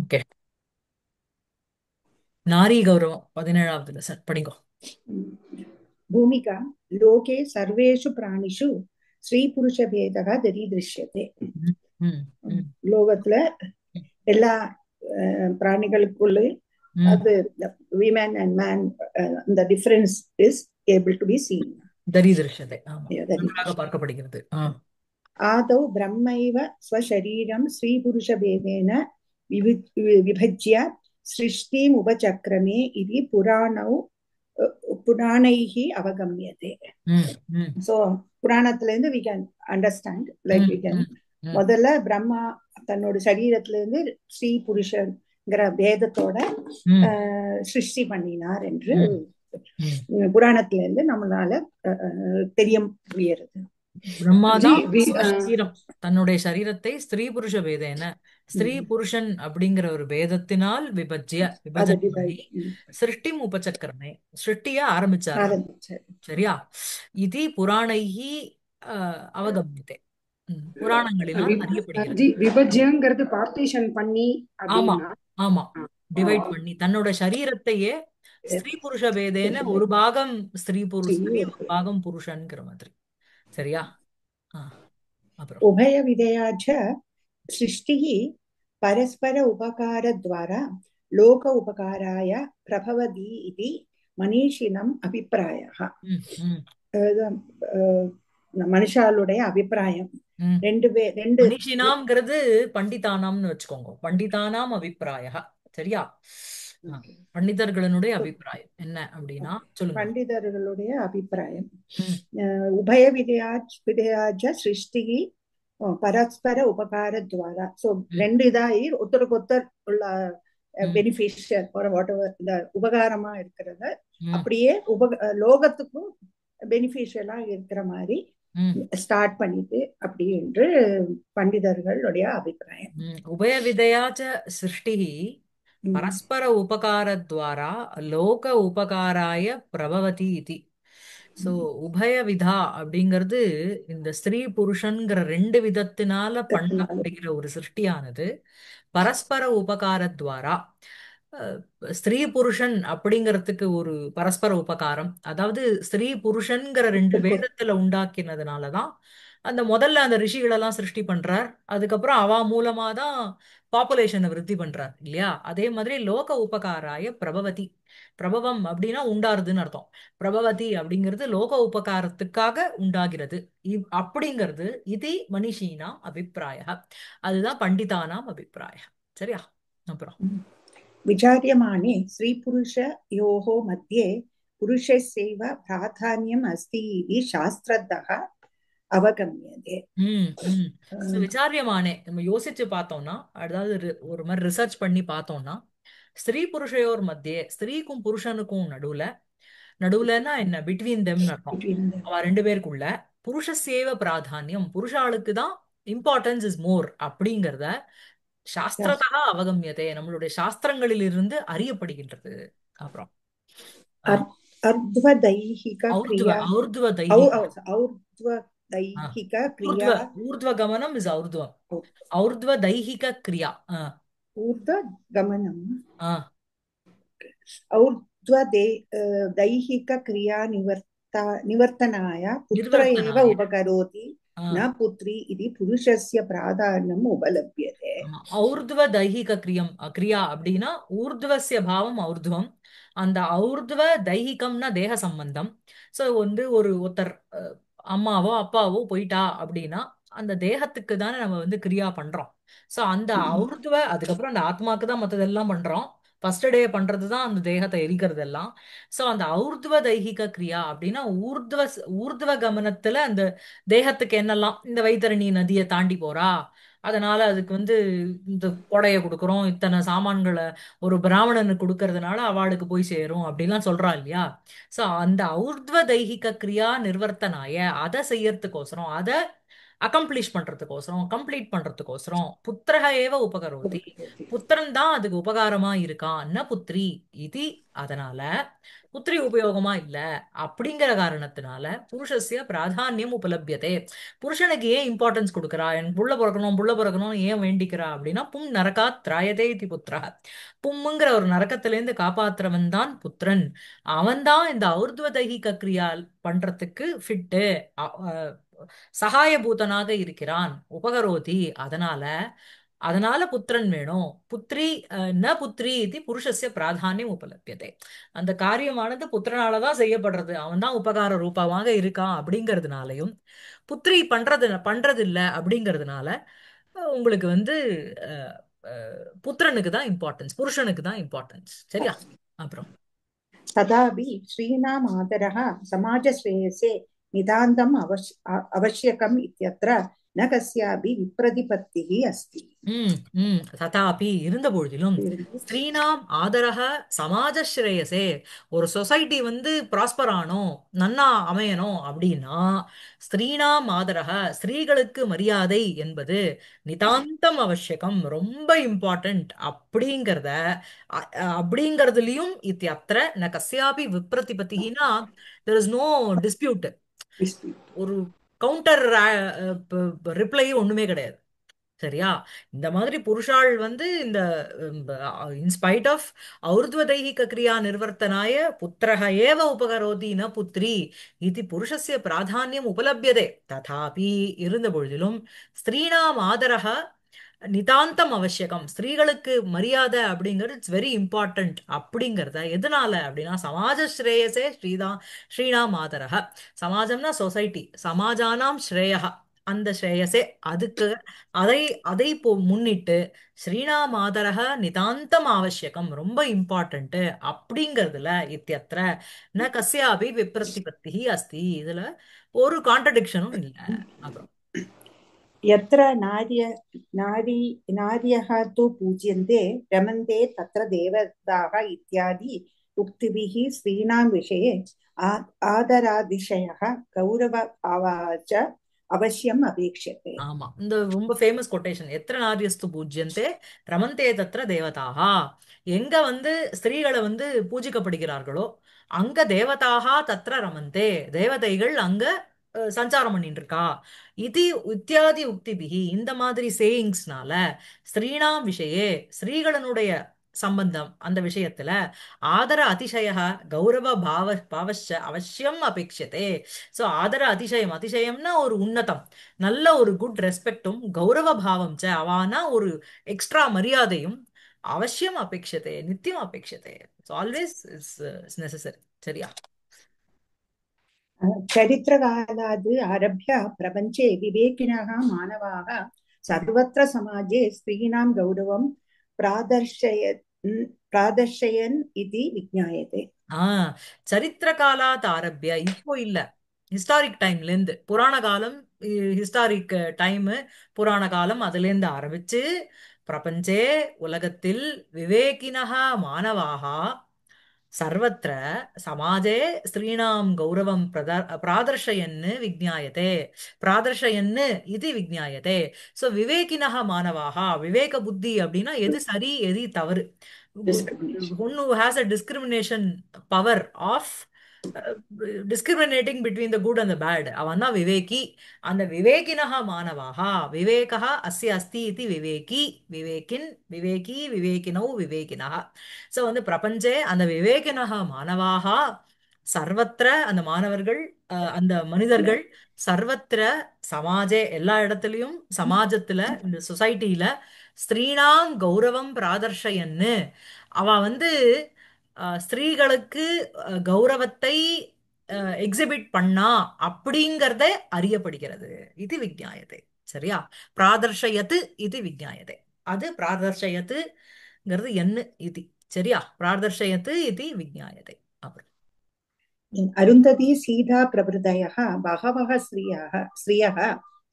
Okay. நாரி கௌரவம் 17வது lesson படிங்கோ. भूमिका लोके सर्वेषु प्राणिषु स्त्री-पुरुषभेदः दरीदृश्यते. ம், ம், ம், லோகத்துல எல்லா பிராணிகளுக்குள்ளே ம். அது women and man the difference is able to be seen. தரிதிருஷ்யத்தை. ஆமா, நன்றாக दरीदृश्यते. பார்க்கப்படுகிறது. आदौ ब्रह्मैव स्वशरीरं स्त्री-पुरुषभेदेन विभज्य सृष्टिम् उपचक्रमे इति पुराणैः अवगम्यते. ம், ம், So புராணத்துல இருந்து we can understand like ம், we can ம், ம், முதல்ல பிரம்மா தன்னோட சரீரத்துல இருந்து ஸ்ரீ புருஷன்ங்கிற பேதத்தோட ம், சிருஷ்டி பண்ணினார் என்று ம், ம். புராணத்துல இருந்து நம்மளால தெரிய முடியறது. பிரம்மாதான் சரீரம் தன்னுடைய சரீரத்தை ஸ்திரீ புருஷ பேதேன ஸ்திரீ புருஷன் அப்படிங்கிற ஒரு பேதத்தினால் விபஜனை பண்ணி சிருஷ்டி உபசக்கரமே சிருஷ்டிய ஆரம்பிச்சார். சரியா? இது புராணைஹி அவகம்யதே, புராணங்களினால் அறியப்படுகிறது. விபஜ்யங்கிறது பார்ட்டிஷன் பண்ணி ஆமா, அப்படின்னா ஆமா, டிவைட் பண்ணி தன்னோட சரீரத்தையே ஸ்திரீ புருஷ பேதேன ஒரு பாகம் ஸ்திரீ புருஷன் ஒரு பாகம் புருஷன்ங்கிற மாதிரி. சரியா? அப்புறம் உபய விதயாச்ச சிருஷ்டிः परस्पर उपकारद्वारा लोक उपकाराय प्रभवति इति मनीषिणम् अभिप्रायः. மனுஷாளுடைய அபிப்பிராயம். ரெண்டு மனிஷினாம்ங்கிறது பண்டிதானாம்னு வச்சுக்கோங்க. பண்டிதானாம் அபிப்பிராய. சரியா? பண்டிதர்களுடைய அபிப்பிராயம் என்ன அப்படின்னா சொல்லுங்க. பண்டிதர்களுடைய அபிப்பிராயம் உபய விதயாச்ச சிருஷ்டி பரஸ்பர உபகார துவாரா. சோ ரெண்டு இதாயி ஒருத்தருக்கு ஒருத்தர் உள்ள பெனிஃபிஷியல் இந்த உபகாரமா இருக்கிறத அப்படியே லோகத்துக்கும் பெனிஃபிஷியலா இருக்கிற மாதிரி ஸ்டார்ட் பண்ணிட்டு அப்படி என்று பண்டிதர்களுடைய அபிப்பிராயம். உபய விதயாச்ச சிருஷ்டி பரஸ்பர உபகாரத்வாரா லோக உபகாராய பிரபவதி இதி. சோ உபய விதா அப்படிங்கிறது இந்த ஸ்திரீ புருஷன்கிற ரெண்டு விதத்தினால பண்ணப்படுகிற ஒரு சிருஷ்டியானது பரஸ்பர உபகாரத்வாரா ஸ்திரீ புருஷன் அப்படிங்கிறதுக்கு ஒரு பரஸ்பர உபகாரம், அதாவது ஸ்திரீ புருஷன்கிற ரெண்டு வேதத்துல உண்டாக்கினதுனாலதான் அந்த முதல்ல அந்த ரிஷிகளெல்லாம் சிருஷ்டி பண்றார். அதுக்கப்புறம் அவ மூலமா தான் பாப்புலேஷனை விருத்தி பண்றார் இல்லையா? அதே மாதிரி லோக உபகாராய பிரபவதி. பிரபவம் அப்படின்னா உண்டாருதுன்னு அர்த்தம். பிரபவதி அப்படிங்கிறது லோக உபகாரத்துக்காக உண்டாகிறது அப்படிங்கிறது இது மனிஷீனாம் அபிப்பிராய. அதுதான் பண்டிதானாம் அபிப்பிராய. சரியா? அப்புறம் विचार्यमाणे स्त्रीपुरुषयोः मध्ये पुरुषस्यैव प्राधान्यम् अस्ति इति शास्त्रतः அவகம்யதே. விசாரியமானே நம்ம யோசிச்சு பார்த்தோம்னா, அதாவது ஒரு மாதிரி ரிசர்ச் பண்ணி பார்த்தோம்னா, ஸ்திரீ புருஷயோர் மத்தியே ஸ்திரீக்கும் புருஷனுக்கும் நடுவுலன்னா என்ன பிட்வீன் தெம் அர்த்தம். அவ ரெண்டு பேருக்குள்ள புருஷசேவ பிராதானியம், புருஷாளுக்கு தான் இம்பார்ட்டன்ஸ் இஸ் மோர் அப்படிங்கிறத சாஸ்திரதா அவகம்யதே, நம்மளுடைய சாஸ்திரங்களில் இருந்து அறியப்படுகின்றது. அப்புறம் ஊர்த்வகமனம் இஸ் ஔர்த்வம். ஔர்த்வதைஹிக கிரியா. ஊர்த்வகமனம் ఔర్ధ్వदैहिक क्रिया निवर्तनाय पुत्र एव उपकरोति न पुत्री इति पुरुषस्य प्राधान्यम् उपलभ्यते. ஔர்த்வதைஹிக கிரியா அப்படின்னா ஊர்த்வஸ்ய பாவம் ஔர்த்வம். அந்த ஔர்த்வ தைஹிகம்னா தேக சம்பந்தம். சோ ஒருத்தர் அம்மாவோ அப்பாவோ போயிட்டா அப்படின்னா அந்த தேகத்துக்கு தானே நம்ம கிரியா பண்றோம். சோ அந்த ஔர்த்வ, அதுக்கப்புறம் அந்த ஆத்மாக்கு தான் மத்ததெல்லாம் பண்றோம். ஃபர்ஸ்ட் டே பண்றதுதான் அந்த தேகத்தை எரிக்கிறது எல்லாம். சோ அந்த ஔர்த்வ தைஹிக கிரியா அப்படின்னா ஊர்த்வ கமனத்துல அந்த தேகத்துக்கு என்னெல்லாம், இந்த வைத்தரணி நதியை தாண்டி போறா, அதனால அதுக்கு இந்த கொடைய கொடுக்குறோம், இத்தனை சாமான்களை ஒரு பிராமணனுக்கு கொடுக்கறதுனால அவளுக்கு போய் சேரும் அப்படிலாம் சொல்றா இல்லையா? சோ அந்த ஔர்த்வ தைஹிக கிரியா நிர்வர்த்தனாய அதை செய்யறதுக்கோசரம், அதை அக்கம்ப்ளிஷ் பண்றதுக்கோசரம், கம்ப்ளீட் பண்றதுக்கோசரம் புத்திரக ஏவ உபகரோதி, புத்திரன் தான் அதுக்கு உபகாரமா இருக்கான், ந புத்ரி இது. அதனால புத்திரி உபயோகமா இல்ல அப்படிங்கிற காரணத்தினால புருஷஸ்ய பிராதானியம் உபலபியதே. புருஷனுக்கு ஏன் இம்பார்ட்டன்ஸ் கொடுக்கறா, எனக்கு புள்ள பிறக்கணும் புள்ள பிறக்கணும்னு ஏன் வேண்டிக்கிறா அப்படின்னா, பும் நரகாத் திராயதே இதி புத்திரா. பும்முங்கிற ஒரு நரக்கத்திலேருந்து காப்பாத்துறவன் தான் புத்திரன். அவன்தான் இந்த ஔர்துவ தைகிக கிரியா பண்றதுக்கு ஃபிட்டு, சகாயபூதனாக இருக்கிறான், உபகரோதி. அதனால அதனால புத்திரன் வேணும். புத்ரி ந புத்ரி இது புருஷஸ்ய பிராதானியம் உபலபியதே. அந்த காரியமானது புத்திரனாலதான் செய்யப்படுறது, அவன் தான் உபகார ரூபமாக இருக்கான் அப்படிங்கிறதுனாலையும், புத்ரி பண்றது இல்ல அப்படிங்கிறதுனால உங்களுக்கு வந்து அஹ், புத்திரனுக்கு தான் இம்பார்ட்டன்ஸ், புருஷனுக்கு தான் இம்பார்ட்டன்ஸ். சரியா? அப்புறம் तथापि स्त्रीणाम् आदरः समाजश्रेयसे नितान्तम् आवश्यकम् इत्यत्र न कस्यापि विप्रतिपत्तिः अस्ति। ததாபி இருந்த பொழுதிலும், ஸ்திரீனாம் ஆதரக சமாஜ ஸ்ரேயசே, ஒரு சொசைட்டி வந்து ப்ராஸ்பர் ஆனோம், நன்னா அமையணும் அப்படின்னா, ஸ்திரீனாம் ஆதரக ஸ்திரீகளுக்கு மரியாதை என்பது நிதாந்தம் அவசியகம், ரொம்ப இம்பார்ட்டன்ட் அப்படிங்கிறத அப்படிங்கிறதுலயும் இத்தியத்திர ந கஸ்யாபி விப்ரதிபத்தினா, தெர் இஸ் நோ டிஸ்பியூட், ஒரு கவுண்டர் ரிப்ளை ஒண்ணுமே கிடையாது. சரியா? இந்த மாதிரி புருஷாள் வந்து இந்த இன்ஸ்பைட் ஆஃப் ஔர்த்வதைகிக கிரியா நிர்வர்த்தனாய புத்திரக ஏவ உபகரோதி ந புத்ரி இது புருஷஸ்ய பிராதானியம் உபலபியதே. ததாபி இருந்த பொழுதிலும் ஸ்திரீணாம் ஆதரக நிதாந்தம் அவசியகம், ஸ்திரீகளுக்கு மரியாதை அப்படிங்கிறது இட்ஸ் வெரி இம்பார்ட்டன்ட் அப்படிங்கிறத எதனால அப்படின்னா, சமாஜ ஸ்ரேயசே ஸ்ரீணாம் ஆதரக. சமாஜம்னா சொசைட்டி, சமாஜானாம் ஸ்ரேயா, அந்த ஸ்ரேயசே அதுக்கு அதை அதை முன்னிட்டு ஸ்ரீணாம் ஆதரக நிதாந்தம் அவசியகம், ரொம்ப இம்பார்ட்டன்ட் அப்படிங்கிறதுல இத்தியத்திர ந கஸ்யாபி விப்ரதிபத்தி அஸ்தி, இதுல ஒரு கான்ட்ரடிக்ஷனும் இல்லை. அப்புறம் यत्र नार्यः तु पूज्यन्ते रमन्ते तत्र देवताः इत्यादि उक्तिभिः स्त्रीणां विषये आदरातिशयः गौरवभावः च अवश्यम् अपेक्ष्यते। ஆமா, இந்த ரொம்ப ஃபேமஸ் கொட்டேஷன், எத்திர நாரியஸ்து பூஜ்யந்தே ரமந்தே தத்ர தேவதாகா. எங்க வந்து ஸ்திரீகளை வந்து பூஜிக்கப்படுகிறார்களோ அங்க தேவதாகா தத்ர ரமந்தே, தேவதைகள் அங்க சஞ்சாரம் பண்ணிட்டு இருக்கா. இது இத்தியாதி உக்திபிகி, இந்த மாதிரி சேயிங்ஸ்னால ஸ்திரீணாம் விஷயே ஸ்திரீகளினுடைய சம்பந்தம் அந்த விஷயத்துல ஆதர அதிசய கௌரவ பாவச்ச அவசியம் அபேட்சதே. சோ ஆதர அதிசயம், அதிசயம்னா ஒரு உன்னதம், நல்ல ஒரு குட் ரெஸ்பெக்டும், கௌரவ பாவம் ச அவானா ஒரு எக்ஸ்ட்ரா மரியாதையும் அவசியம் அபேட்சதே, நித்தியம் அபேட்சதே. Always is necessary. சரியா? चरित्रकालाद् आरभ्य प्रपञ्चे विवेकिनः मानवाः सर्वत्र समाजे स्त्रीणां गौरवं प्रादर्शयन् इति विज्ञायते। ஆஹ் சரித்திர காலாத் ஆரம்பிய, இப்போ இல்ல, ஹிஸ்டாரிக் டைம்ல இருந்து, புராண காலம், ஹிஸ்டாரிக் டைம், புராண காலம் அதுல இருந்து ஆரம்பிச்சு பிரபஞ்சே உலகத்தில் விவேகினஹ மானவாகா சர்வத்திர சமாஜே ஸ்திரீணாம் கௌரவம் பிராதர்ஷயன்னு விஜ்ஞாயதே, பிராதர்ஷயன்னு இது விஜ்ஞாயதே. சோ விவேகினஹ மானவாகா, விவேக புத்தி அப்படின்னா எது சரி எது தவறு, Discrimination. ஒன்னு has a discrimination power of discriminating between the good and the bad, அவன் தான் விவேகி. அந்த விவேகினஹ மானவாகா, விவேகः அஸ்ய அஸ்தி இது விவேகி, விவேகின் விவேகி விவேகினௌ விவேகினः. சோ வந்து பிரபஞ்சே அந்த விவேகினஹ மானவாகா சர்வத்திர, அந்த மாணவர்கள், அந்த மனிதர்கள், சர்வத்திர சமாஜே எல்லா இடத்துலயும், சமாஜத்துல இந்த சொசைட்டில ஸ்திரீணாம் கௌரவம் பிராதர்ஷயன்னு, அவ வந்து ஸ்திரீகளுக்கு கௌரவத்தை எக்ஸிபிட் பண்ணா அப்படிங்கறத அறியப்படுகிறது. இது விஜ்ஞாயத்தை. சரியா? பிராதர்ஷயத்து இது விஜ்ஞாயத்தை. அது பிராதர்ஷயத்துங்கிறது என்ன இது. சரியா? பிராதர்ஷயத்து இது விஜ்ஞாயத்தை. அப்புறம் अरुन्धती सीता प्रभृतयः बहवः स्त्रियः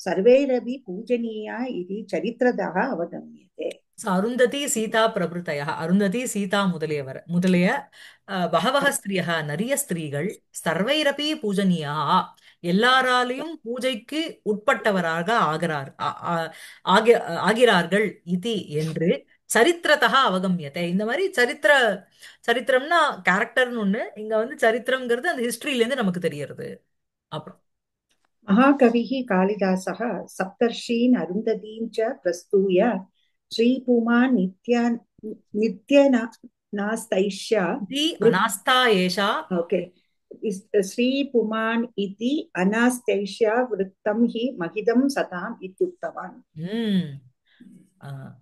सर्वैरपि पूजनीया इति चरित्रतः अवगम्यते। அருந்ததி சீதா பிரபுத்தய, அருந்ததி சீதா முதலிய பகவக ஸ்திரியா நிறைய ஸ்திரீகள், சர்வைரபி பூஜனியா எல்லாராலையும் பூஜைக்கு உட்பட்டவராக ஆகிறார்கள் இது என்று சரித்திரத்தः அவகம்யத்தை. இந்த மாதிரி சரித்திரம்னா கேரக்டர்னு ஒண்ணு, இங்க வந்து சரித்திரம்ங்கிறது அந்த ஹிஸ்டரியில இருந்து நமக்கு தெரியறது. அப்புறம் महाकविः कालिदासः सप्तर्षीन् अरुन्धतीं च प्रस्तूय श्रीपुमान् नित्यनास्तैष्या தி वृत् அநாஸ்தா ஏஷா. ओके श्रीपुमान् इति अनास्तैष्या वृत्तं हि महिदं सताम् इत्युक्तवान् ம்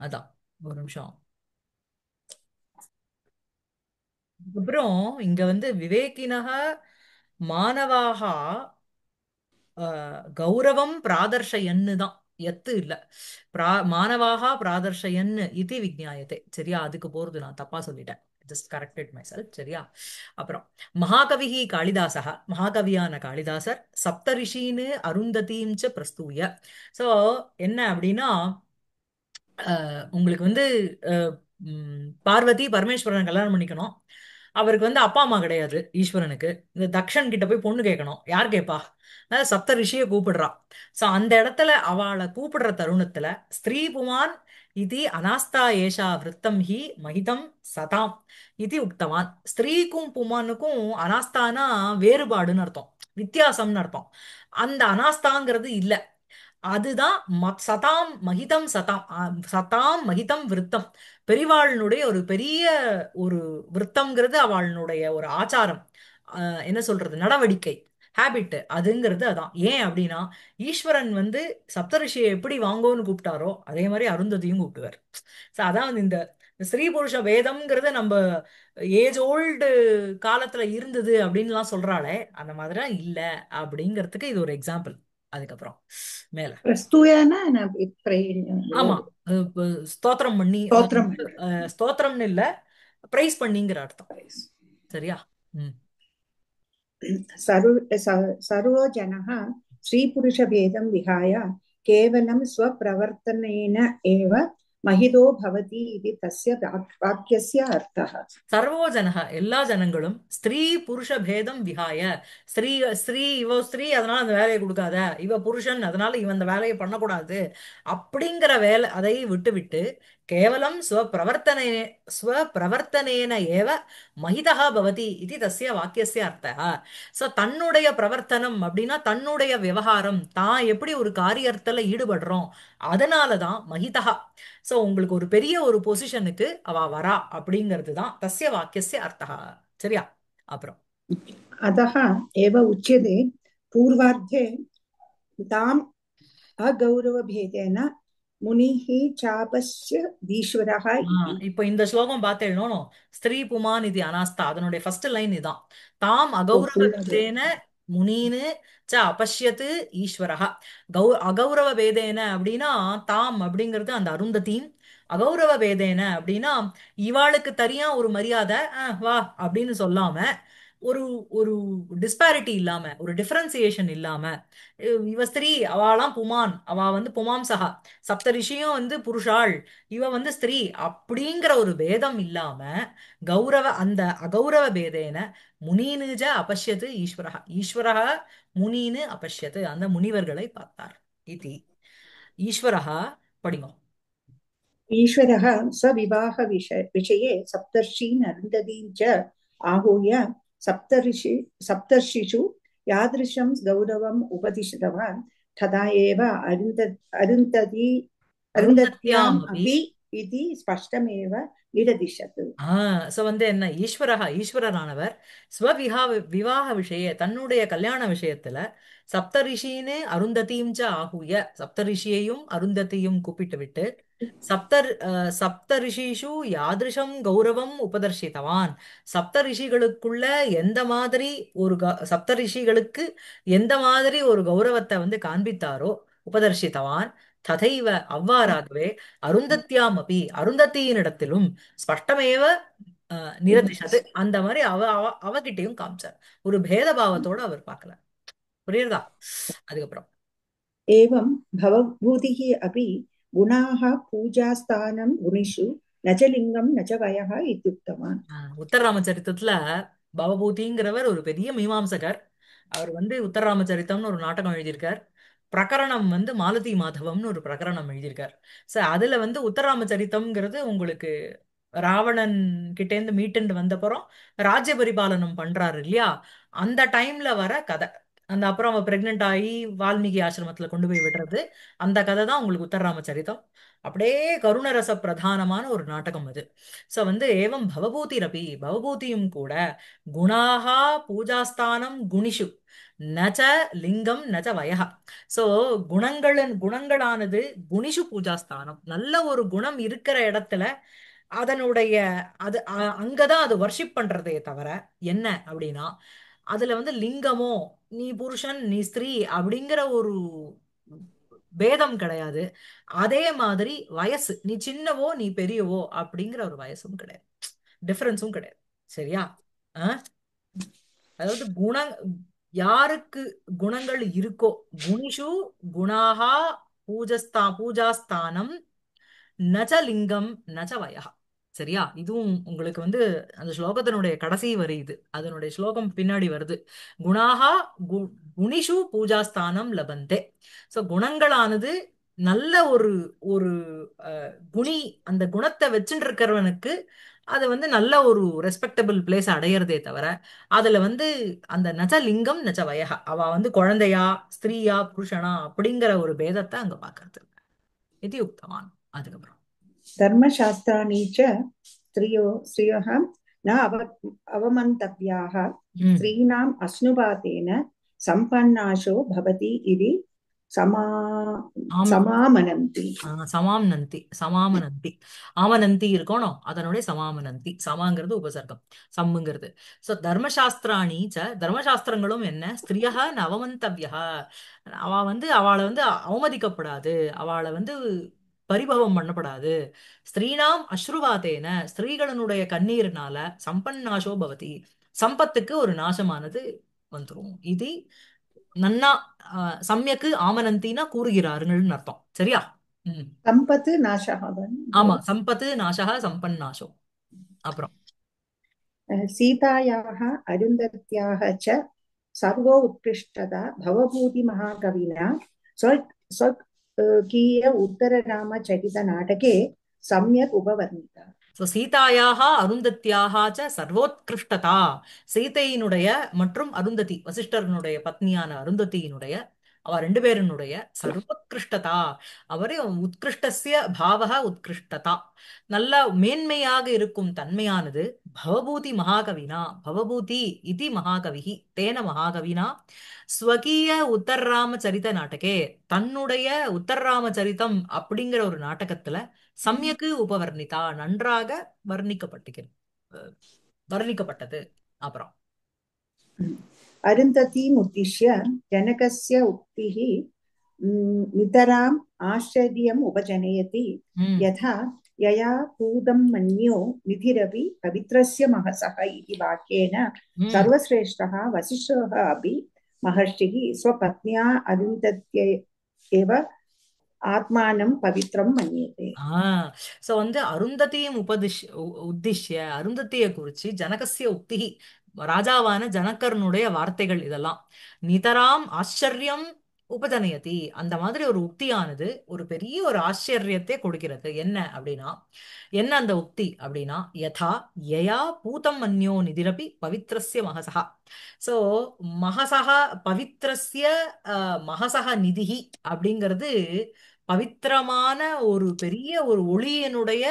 அதான் ஒரு நிமிஷம். அப்புறம் இங்க வந்து விவேகினக மானவாக கௌரவம் பிராதர்ஷயன்னு தான், எத்து இல்ல, மானவாக பிராதர்ஷயன் இது விஜ்ஞாயத்தை. சரியா, அதுக்கு போறது நான் தப்பா சொல்லிட்டேன், ஜஸ்ட் கரெக்டட் மை செல்ஃப். சரியா. அப்புறம் மகாகவி காளிதாசா, மகாகவியான காளிதாசர் சப்தரிஷின்னு அருந்ததீம் ச பிரஸ்தூய. சோ என்ன அப்படின்னா, உங்களுக்கு வந்து அஹ், பார்வதி பரமேஸ்வரன் கல்யாணம் பண்ணிக்கணும். அவருக்கு வந்து அப்பா அம்மா கிடையாது ஈஸ்வரனுக்கு. இந்த தக்ஷன் கிட்ட போய் பொண்ணு கேட்கணும். யார் கேட்பா? சப்த ரிஷிய கூப்பிடுறா. சோ அந்த இடத்துல அவளை கூப்பிடுற தருணத்துல ஸ்திரீ புமான் இது அனாஸ்தா ஏஷா விருத்தம் ஹி மகிதம் சதாம் இது உக்தவான். ஸ்திரீக்கும் புமானுக்கும் அனாஸ்தானா வேறுபாடுன்னு அர்த்தம், வித்தியாசம்னு அர்த்தம். அந்த அனாஸ்தாங்கிறது இல்ல, அதுதான் சதாம் மகிதம் சதாம் சதாம் மகிதம் விருத்தம். பெரிவாளினுடைய ஒரு பெரிய ஒரு விருத்தம்ங்கிறது அவளுடைய ஒரு ஆச்சாரம், என்ன சொல்றது, நடவடிக்கை, ஹேபிட் அதுங்கிறது. அதான் ஏன் அப்படின்னா, ஈஸ்வரன் வந்து சப்தரிஷியை எப்படி வாங்கோன்னு கூப்பிட்டாரோ அதே மாதிரி அருந்ததியும் கூப்பிட்டுவார். So அதான் வந்து இந்த ஸ்ரீ புருஷ வேதம்ங்கிறது நம்ம ஏஜ் ஓல்டு காலத்துல இருந்தது அப்படின்லாம் சொல்றாளே, அந்த மாதிரிலாம் இல்ல அப்படிங்கிறதுக்கு இது ஒரு எக்ஸாம்பிள். அதுக்கப்புறம் மேல प्रस्तूयना ஆமா, இப்ப ஸ்தோத்திரம் பண்ணி, स्तोत्रम् ஸ்தோத்திரம்னு இல்ல, பிரைஸ் பண்ணிங்கிற அர்த்தம். சரியா. ம். सर्वो जनः स्त्रीपुरुषभेदं विहाय केवलं स्वप्रवर्तनेन एव महितो भवति इति तस्य वाक्यस्य अर्थः சர்வோ ஜனக எல்லா ஜனங்களும் ஸ்திரீ புருஷ பேதம் விகாய, ஸ்திரீ ஸ்திரீ இவ ஸ்திரீ அதனால அந்த வேலையை கொடுக்காத, இவ புருஷன் அதனால இவன் அந்த வேலையை பண்ணக்கூடாது அப்படிங்கிற வேலை அதை விட்டு விட்டு கேவலம் ஸ்வப்பிரவர்த்தனேன ஏவ மகிதா பவதி இது தஸ்ய வாக்கியஸ்ய அர்த்தः. சோ தன்னுடைய பிரவர்த்தனம் அப்படின்னா தன்னுடைய விவகாரம், தான் எப்படி ஒரு காரியத்துல ஈடுபடுறோம், அதனாலதான் மகிதா. சோ உங்களுக்கு ஒரு பெரிய ஒரு பொசிஷனுக்கு அவ வரா அப்படிங்கிறது தான் தஸ்ய வாக்கியஸ்ய அர்த்தः. சரியா. அப்புறம் अतः एव उच्यते पूर्वार्धे ताम् अगौरवभेदेन मुनिः चापश्य ईश्वरः इति இப்போ இந்த ஸ்லோகம் பார்த்தேனோ, ஸ்திரீ புமான் இது அனாஸ்தா, அதனுடைய ஃபர்ஸ்ட் லைன் இதான். தாம் அகௌரவ full பேதேன முனீனு ச அபஷ்யத்து ஈஸ்வரஹ. அகௌரவ பேதேன அப்படின்னா தாம் அப்படிங்கிறது அந்த அருந்ததீம், அகௌரவ பேதேன அப்படின்னா இவாளுக்கு தனியா ஒரு மரியாதை, வா அப்படின்னு சொல்லாம, ஒரு ஒரு டிஸ்பாரிட்டி இல்லாம, ஒரு டிஃபரன்சியேஷன் இல்லாம, இவ ஸ்திரீ அவாளாம் புமான், அவ வந்து புமாம்சகா, சப்தரிஷியும் வந்து புருஷாள், இவ வந்து ஸ்திரீ அப்படிங்கிற ஒரு பேதம் இல்லாம அந்த அகௌரவ பேதேன முனீனுஜ அபஷ்யத்து ஈஸ்வரஹ. ஈஸ்வரஹ முனீனு அபஷ்யத்து, அந்த முனிவர்களை பார்த்தார். இது ஈஸ்வரஹ படிங்க. ईश्वरः विषये सप्तर्षीन् अरुन्धतीं च आहूय सप्तर्षिषु यादृशं गौरवम् उपदिशितवान् तथा एव अरुन्धत्याम् அருந்தத்யாமபி. अपि इति स्पष्टमेव निरदिशत् சோ வந்து என்ன, ஈஸ்வரரானவர் விவாக விஷய தன்னுடைய கல்யாண விஷயத்துல சப்தரிஷின்னு அருந்ததியும் ச ஆகுய, சப்தரிஷியையும் அருந்ததியும் கூப்பிட்டு விட்டு சப்தரிஷிஷு யாதிருஷம் கௌரவம் உபதர்ஷித்தவான். சப்தரிஷிகளுக்குள்ள எந்த மாதிரி ஒரு சப்தரிஷிகளுக்கு எந்த மாதிரி ஒரு கௌரவத்தை வந்து காண்பித்தாரோ, உபதர்ஷித்தவான் ததைவ அவ்வாறாகவே அருந்தத்யாம் அபி அருந்ததியினிடத்திலும் ஸ்பஷ்டமேவ நிரதிஷது, அந்த மாதிரி அவகிட்டையும் காமிச்சார். ஒரு பேதபாவத்தோட அவர் பார்க்கல. புரியுறதா. அதுக்கப்புறம் एवं भवभूतिः अपि गुणाः पूजास्थानं गुणिषु न च लिङ्गं न च वयः इत्युक्तवान् உத்தரராமச்சரித்தத்துல பவபூதிங்கிறவர் ஒரு பெரிய மீமாம்சகர். அவர் வந்து உத்தரராமச்சரித்தம்னு ஒரு நாடகம் எழுதியிருக்கார். பிரகரணம் வந்து மாலதி மாதவம்னு ஒரு பிரகரணம் எழுதியிருக்கார். சோ அதுல வந்து உத்தராமச்சரித்தம்ங்கிறது உங்களுக்கு ராவணன் கிட்டேந்து மீட்டுண்டு வந்தப்புறம் ராஜ்ய பரிபாலனம் பண்றாரு இல்லையா, அந்த டைம்ல வர கதை. அந்த அப்புறம் அவ பிரெக்னென்ட் ஆகி வால்மீகி ஆசிரமத்துல கொண்டு போய் விடுறது, அந்த கதை தான் உங்களுக்கு உத்தரராமச்சரிதம். அப்படியே கருணரச பிரதானமான ஒரு நாடகம் அது. சோ வந்து ஏவம் பவபூதி ரபி, பவபூதியும் கூட குணாகா பூஜாஸ்தானம் குணிஷு நச்ச லிங்கம் நச்ச வயஹ. சோ குணங்களானது குணிஷு பூஜாஸ்தானம், நல்ல ஒரு குணம் இருக்கிற இடத்துல அதனுடைய அங்கதான் அது வர்ஷிப் பண்றதே தவிர என்ன அப்படின்னா, அதுல வந்து லிங்கமோ நீ புருஷன் நீ ஸ்திரீ அப்படிங்கிற ஒரு பேதம் கிடையாது. அதே மாதிரி வயசு நீ சின்னவோ நீ பெரியவோ அப்படிங்கிற ஒரு வயசும் கிடையாது, டிஃபரன்ஸும் கிடையாது. சரியா? அஹ்? அதாவது யாருக்கு குணங்கள் இருக்கோ, குணிஷு குணாகா பூஜாஸ்தானம் நச்ச லிங்கம் நச்ச வயஹ. சரியா? இதுவும் உங்களுக்கு வந்து அந்த ஸ்லோகத்தினுடைய கடைசி வரி இது, அதனுடைய ஸ்லோகம் பின்னாடி வருது. குணாகா குணிஷு பூஜாஸ்தானம் லபந்தே. சோ குணங்களானது நல்ல ஒரு ஒரு குணி, அந்த குணத்தை வச்சுட்டு இருக்கிறவனுக்கு அது வந்து நல்ல ஒரு ரெஸ்பெக்டபிள் பிளேஸ் அடையிறதே தவிர அதுல வந்து அந்த நச்ச லிங்கம் நச்ச வயஹ, அவ வந்து குழந்தையா ஸ்திரீயா புருஷனா அப்படிங்கிற ஒரு பேதத்தை அங்க பாக்குறது இது யுக்தவான். அதுக்கப்புறம் धर्मशास्त्राणि च स्त्रियः न अवमन्तव्याः ம் स्त्रीणाम् अश्नुपातेन सम्पन्नाशो भवति इति समा ஆம். समामनन्ति சமாமனந்தி ஆமனந்தி இருக்கணும், அதனுடைய சமாமனந்தி, சமாங்கிறது உபசர்க்கம், சம்முங்கிறது. சோ தர்மசாஸ்திராணி ச, தர்மசாஸ்திரங்களும் என்ன, ஸ்திரியா நவமந்தவ்யா, அவ வந்து அவளை வந்து அவமதிக்கப்படாது, அவளை வந்து பரிபவம் பண்ணப்படாது. ஸ்திரீனாம் அஸ்ருவாதேன, ஸ்திரீகளினுடைய கண்ணீர்னால சம்பன்னாசோ பவதி, சம்பத்துக்கு ஒரு நாசமானது வந்துரும். இது நன்னா சம்யக்கு ஆமனந்தினா கூறுகிறார்கள்னு அர்த்தம். சரியா? ம். सम्पत् नाशः ஆமா, சம்பத்து நாசக சம்பன்னாசோ. அப்புறம் सीतायाः अरुन्धत्याः च सर्वो उत्कृष्टता भवभूतिमहाकविना स्वकीय उत्तररामचरितनाटके सम्यक् उपवर्णिता சோ சீதாயாக அருந்தத்யாக ச சர்வோத்கிருஷ்டதா, சீதையினுடைய மற்றும் அருந்ததி வசிஷ்டரனுடைய பத்னியான அருந்ததியினுடைய, அவ ரெண்டு பேருனுடைய சர்வோத்கிருஷ்டதா, அவரே உத்கிருஷ்டஸ்ய பாவக உத்கிருஷ்டதா, நல்ல மேன்மையாக இருக்கும் தன்மையானது பவபூதி மகாகவினா, பவபூதி இதி மகாகவிஹி தேன மகாகவினா ஸ்வகீய உத்தரராம சரித நாடகே, தன்னுடைய உத்தரராம சரிதம் அப்படிங்கிற ஒரு நாடகத்துல சம்யக்கு உபவர்ணிதா, நன்றாக வர்ணிக்கப்பட்டிருக்கிறது, வர்ணிக்கப்பட்டது. அப்புறம் अरुन्धतीम् उद्दिश्य जनकस्य उक्तिः नितराम् आश्चर्यम् उपजनयति ம் यथा यया पूतं मन्यो निधिरपि पवित्रस्य महसः इति वाक्येन ம் सर्वश्रेष्ठः वसिष्ठः अपि महर्षिः स्वपत्न्या अरुन्धत्यै एव आत्मानं पवित्रं मन्यते சோ வந்து அருந்ததியும் உத்திஷ்ய, அருந்ததியை குறிச்சு ஜனகசிய உக்தி, ராஜாவான ஜனகர்னுடைய வார்த்தைகள் இதெல்லாம் நிதராம் ஆச்சரியம் உபஜனயதி, அந்த மாதிரி ஒரு உக்தியானது ஒரு பெரிய ஒரு ஆச்சரியத்தை கொடுக்கிறது. என்ன அப்படின்னா, என்ன அந்த உக்தி அப்படின்னா, யதா யயா பூதம் மன்யோ நிதிரபி பவித்ரஸ்ய மகசஹா. சோ மகசஹா பவித்ரஸ்ய மகசஹ நிதிஹி அப்படிங்கிறது பவித்திரமான ஒரு பெரிய ஒரு ஒளியினுடைய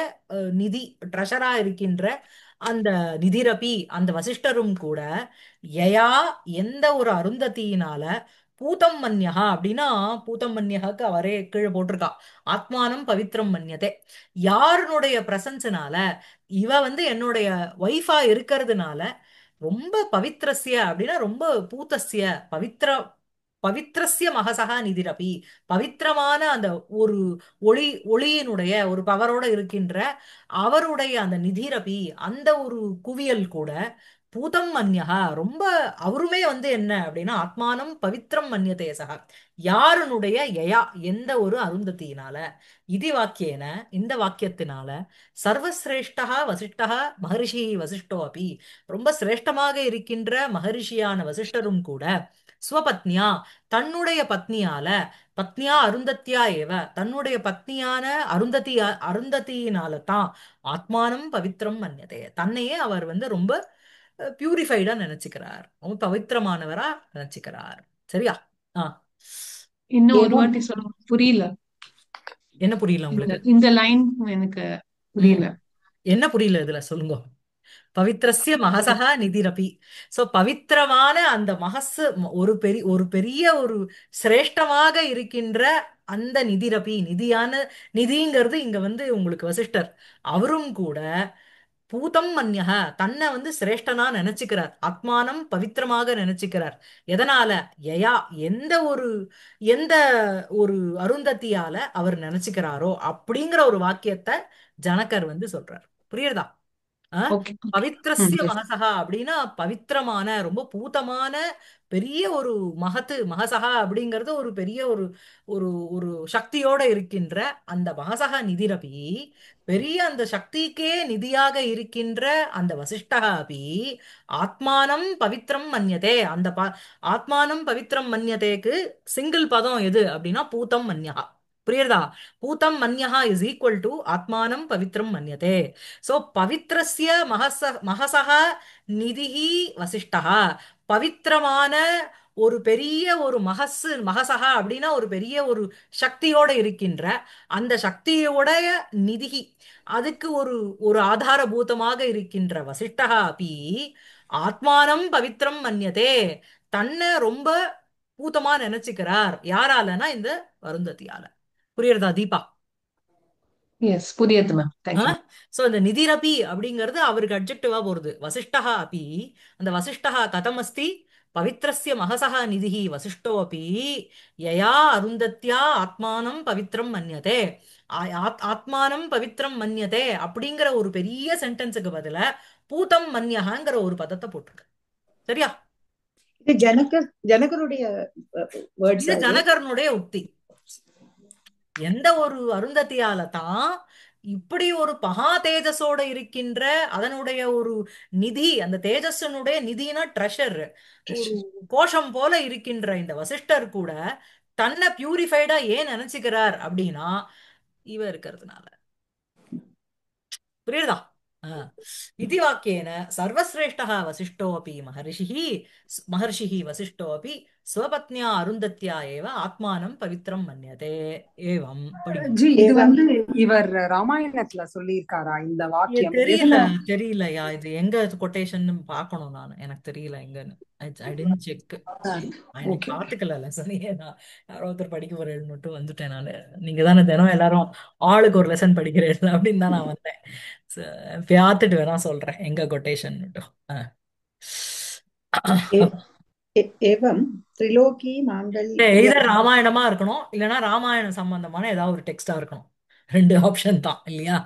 நிதி, ட்ரெஷரா இருக்கின்ற அந்த நிதிரபி, அந்த வசிஷ்டரும் கூட யயா எந்த ஒரு அருந்ததியினால பூதம் மன்யகா அப்படின்னா, பூதம் மன்யகாக்கு அவரே கீழே போட்டிருக்கா, ஆத்மானம் பவித்ரம் மன்யதே, யாருனுடைய பிரசன்ஸ்னால, இவ வந்து என்னுடைய ஒய்ஃபா இருக்கிறதுனால ரொம்ப பவித்ரஸ்ய அப்படின்னா ரொம்ப பூதஸ்ய பவித்ரஸ்ய மகசகா நிதிரபி, பவித்திரமான அந்த ஒரு ஒளியினுடைய ஒரு பவரோட இருக்கின்ற அவருடைய அந்த நிதிரபி, அந்த ஒரு குவியல் கூட பூதம் மன்யகா ரொம்ப, அவருமே வந்து என்ன அப்படின்னா ஆத்மானம் பவித்ரம் மன்யதே சக, யாருனுடைய யயா எந்த ஒரு அருந்ததியினால, இது வாக்கியேன இந்த வாக்கியத்தினால சர்வசிரேஷ்டா வசிஷ்டா மகரிஷி வசிஷ்டோ அப்பி, ரொம்ப சிரேஷ்டமாக இருக்கின்ற மகரிஷியான வசிஷ்டரும் கூட ஸ்வபத்னியா தன்னுடைய பத்னியால, பத்னியா அருந்தத்யா ஏவ தன்னுடைய பத்னியான அருந்ததியினால தான் ஆத்மானம் பவித்ரம் மன்யதே தன்னையே அவர் வந்து ரொம்ப பியூரிஃபைடா நினைச்சுக்கிறார், ரொம்ப பவித்திரமானவரா நினைச்சுக்கிறார். சரியா? ஆ. இன்னும் ஒரு एवं வாட்டி சொல்லுங்க, புரியல. என்ன புரியல இந்த உங்களுக்கு? இந்த லைன் எனக்கு ம். புரியல. என்ன புரியல இதுல சொல்லுங்க. பவித்ரஸ்ய மகசஹா நிதிரபி. சோ பவித்திரமான அந்த மகசு ஒரு பெரிய ஒரு சிரேஷ்டமாக இருக்கின்ற அந்த நிதிரபி, நிதிங்கிறது இங்க வந்து உங்களுக்கு வசிஷ்டர் அவரும் கூட பூதம் மன்யக தன்னை வந்து சிரேஷ்டனா நினைச்சுக்கிறார், ஆத்மானம் பவித்திரமாக நினைச்சுக்கிறார். எதனால? யயா எந்த ஒரு அருந்ததியால அவர் நினைச்சுக்கிறாரோ அப்படிங்கிற ஒரு வாக்கியத்தை ஜனகர் வந்து சொல்றார். புரியுறதா? ஆ? Okay okay. பவித்ரஸ்ய மகசகா அப்படின்னா பவித்திரமான ரொம்ப பூதமான பெரிய ஒரு மகசகா அப்படிங்கிறது ஒரு பெரிய ஒரு ஒரு ஒரு சக்தியோட இருக்கின்ற அந்த மகசகா நிதிரபி, பெரிய அந்த சக்திக்கே நிதியாக இருக்கின்ற அந்த வசிஷ்டகா அபி ஆத்மானம் பவித்ரம் மன்யதே. ஆத்மானம் பவித்ரம் மன்யதேக்கு சிங்கிள் பதம் எது அப்படின்னா பூதம் மன்யா. புரியுறதா? பூதம் மன்யஹா இஸ் ஈக்குவல் டு ஆத்மானம் பவித்ரம் மன்யதே. சோ பவித்ரஸ்ய மகசக நிதிஹி வசிஷ்டஹ, பவித்திரமான ஒரு பெரிய ஒரு மகசகா அப்படின்னா ஒரு பெரிய ஒரு சக்தியோட இருக்கின்ற அந்த சக்தியோடைய நிதிஹி, அதுக்கு ஒரு ஒரு ஆதாரபூதமாக இருக்கின்ற வசிஷ்டஹா அப்பி ஆத்மானம் பவித்ரம் மன்யதே தன்னை ரொம்ப பூதமா நினைச்சுக்கிறார். யாராலனா இந்த வருந்ததியால. புரியுறதா தீபா? எஸ், புரியுது மேம். தேங்க்யூ. சோ இந்த நிதிரபி அப்படிங்கிறது அவருக்கு அட்ஜெக்டிவா போறது. வசிஷ்டஹா அப்பி, அந்த வசிஷ்டஹா கதமஸ்தி பவித்ரஸ்ய மகசஹ நிதிஹி வசிஷ்டோ அப்பி யயா அருந்தத்யா ஆத்மானம் பவித்ரம் மன்யதே. ஆத்மானம் பவித்ரம் மன்யதே அப்படிங்கிற ஒரு பெரிய சென்டென்ஸுக்கு பதிலா பூதம் மன்யஹங்கிற ஒரு பதத்தை போட்டிருக்கு. சரியா? இது ஜனகருடைய வேர்ட்ஸ் இது அது. ஜனகரனுடைய உக்தி. எந்த ஒரு அருந்ததியால தான் இப்படி ஒரு மகா தேஜஸோட இருக்கின்ற அதனுடைய ஒரு நிதி, அந்த தேஜஸனுடைய நிதினா ட்ரெஷர், ஒரு கோஷம் போல இருக்கின்ற இந்த வசிஷ்டர் கூட தன்னை பியூரிஃபைடா ஏன் நினைச்சுக்கிறார் அப்படின்னா இவ இருக்கிறதுனால. புரியுதா? ஆ. इति वाक्येन सर्वश्रेष्ठः वसिष्ठोऽपि महर्षिः वसिष्ठोऽपि स्वपत्न्या अरुन्धत्या एव आत्मानं पवित्रं मन्यते. एवं படிங்க. ஜி இது एवं வந்து இவர் ராமாயணத்துல சொல்லியிருக்காரா இந்த வாக்கியம்? தெரியல எதுல? தெரியலையா, இது எங்க கொட்டேஷன் பார்க்கணும், நான் எனக்கு தெரியல எங்கன்னு. ஐ டென்ட் செக். இன்னைக்கு ஓகே. பாத்துக்கல லெசனையே. நான் யாரோ ஒருத்தர் படிக்க போறேன்னு மட்டும் வந்துட்டேன் நானு. நீங்க தானே தினம் எல்லாரும் ஆளுக்கு ஒரு லெசன் படிக்கிறேன் அப்படின்னு தான் நான் வந்தேன். பார்த்துட்டு வேணா சொல்றேன் எங்க கொட்டேஷன் மட்டும். ए- एवं त्रिलोकी இதர் माङ्गल्य ராமாயணமா இருக்கணும், இல்லைன்னா ராமாயணம் சம்பந்தமான ஏதாவது ஒரு டெக்ஸ்டா இருக்கணும். ரெண்டு ஆப்ஷன் தான் இல்லையா?